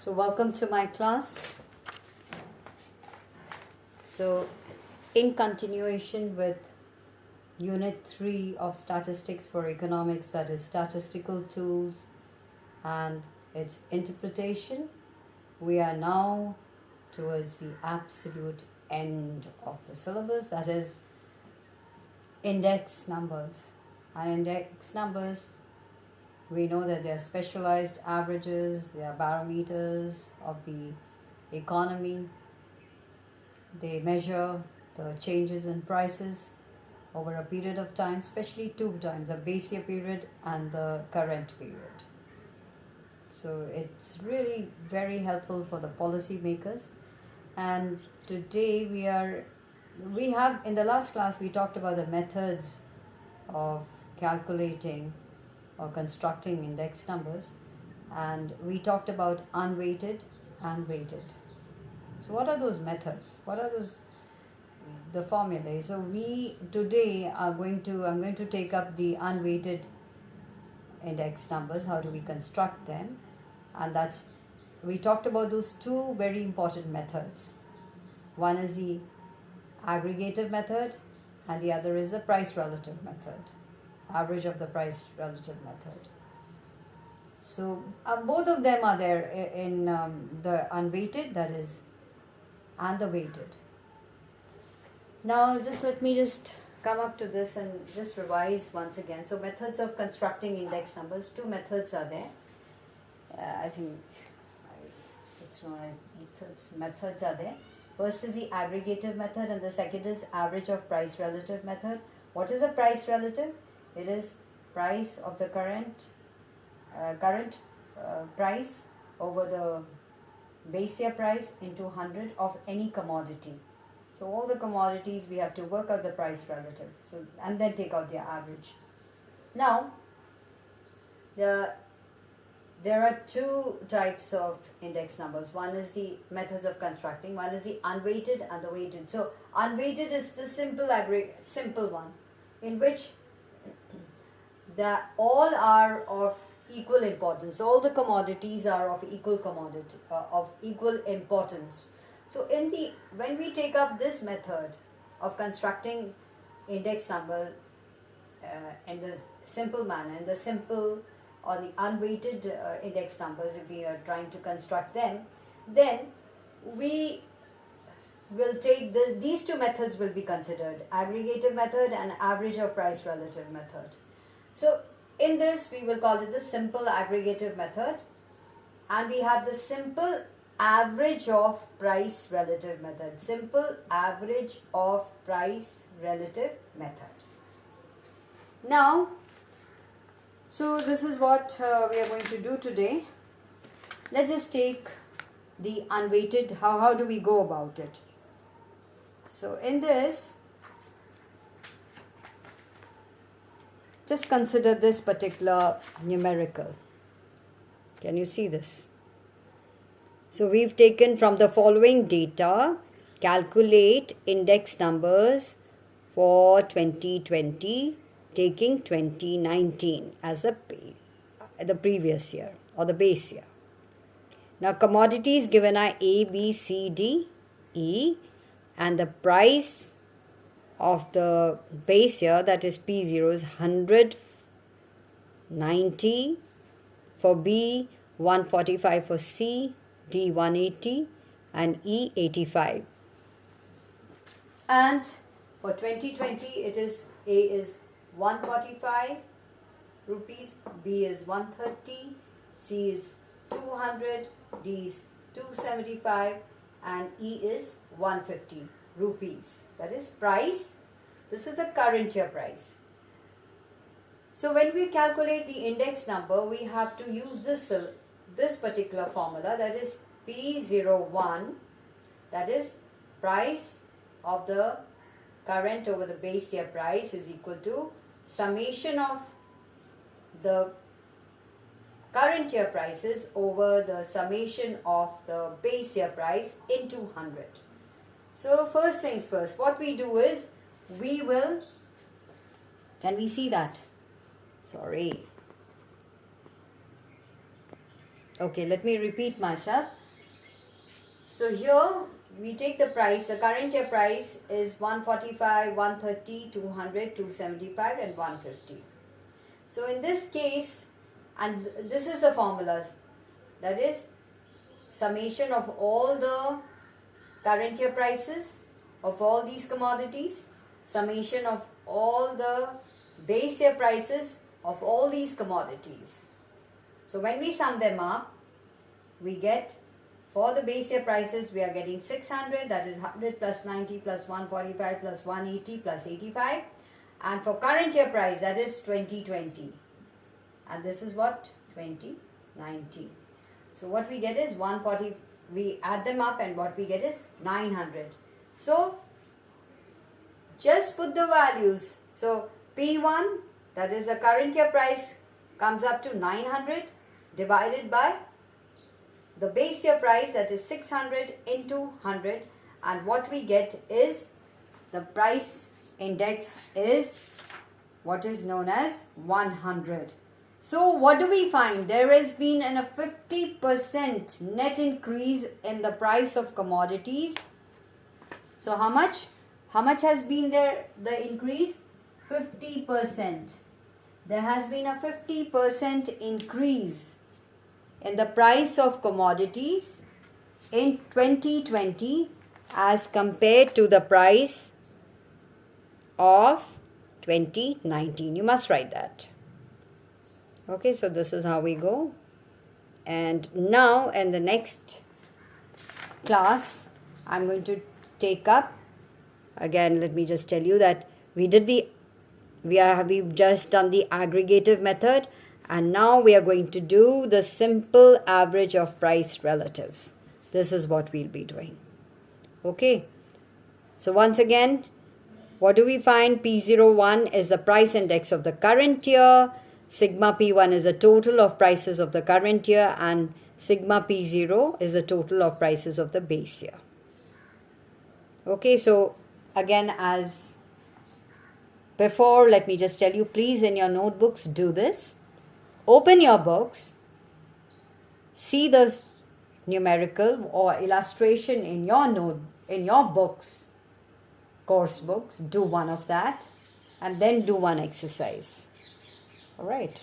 So welcome to my class. So in continuation with Unit 3 of Statistics for Economics, that is statistical tools and its interpretation, we are now towards the absolute end of the syllabus, that is index numbers. And index numbers, we know that they are specialized averages, they are barometers of the economy. They measure the changes in prices over a period of time, especially two times, the base year period and the current period. So it's really very helpful for the policy makers. And today we have, in the last class we talked about the methods of calculating or constructing index numbers, and we talked about unweighted and weighted. So what are those methods? What are the formulae? So I'm going to take up the unweighted index numbers. How do we construct them? And we talked about those two very important methods. One is the aggregative method and the other is the price relative method, average of the price relative method. So both of them are there in the unweighted, that is, and the weighted. Now let me come up to this and just revise once again. So methods of constructing index numbers, two methods are there. Methods are there. First is the aggregative method and the second is average of price relative method. What is a price relative? It is price of the current price over the base year price into 100 of any commodity. So all the commodities we have to work out the price relative. So and then take out their average. Now there are two types of index numbers. One is the methods of constructing, one is the unweighted and the weighted. So unweighted is the simple one, in which all are of equal importance. All the commodities are of equal importance. So when we take up this method of constructing index number in the simple manner, in the simple or the unweighted index numbers, if we are trying to construct them, then we will take these two methods will be considered, aggregative method and average of price relative method. So in this we will call it the simple aggregative method, and we have the simple average of price relative method. Simple average of price relative method. Now, so this is what we are going to do today. Let's just take the unweighted. How do we go about it? So in this, just consider this particular numerical. Can you see this? So we've taken from the following data, calculate index numbers for 2020, taking 2019 as the previous year or the base year. Now commodities given are A, B, C, D, E, and the price of the base year, that is P0, is 100, 90 for B, 145 for C, D 180 and E 85. And for 2020 it is A is 145 rupees, B is 130, C is 200, D is 275 and E is 150 rupees. That is price. This is the current year price. So when we calculate the index number, we have to use this particular formula, that is P01, that is price of the current over the base year price is equal to summation of the current year prices over the summation of the base year price into 100. So first things first, what we do is can we see that? Sorry. Okay, let me repeat myself. So here we take the price, the current year price is 145, 130, 200, 275 and 150. So in this case, and this is the formulas, that is summation of all the current year prices of all these commodities, summation of all the base year prices of all these commodities. So when we sum them up, we get, for the base year prices, we are getting 600, that is 100 plus 90 plus 145 plus 180 plus 85. And for current year price, that is 2020. And this is what? 2019. So what we get is 140, we add them up and what we get is 900. So just put the values. So P1, that is the current year price, comes up to 900 divided by the base year price, that is 600 into 100, and what we get is the price index is what is known as 100. So what do we find? There has been a 50% net increase in the price of commodities. So how much? How much has been there, the increase? 50%. There has been a 50% increase in the price of commodities in 2020 as compared to the price of 2019. You must write that. Okay, so this is how we go. And now in the next class, I'm going to take up, again, let me just tell you that we've just done the aggregative method, and now we are going to do the simple average of price relatives. This is what we'll be doing. Okay. So once again, what do we find? P01 is the price index of the current year. Sigma P1 is the total of prices of the current year, and sigma P0 is the total of prices of the base year. Okay, so again, as before, let me just tell you, please in your notebooks do this. Open your books, see the numerical or illustration in your books, course books, do one of that, and then do one exercise. All right.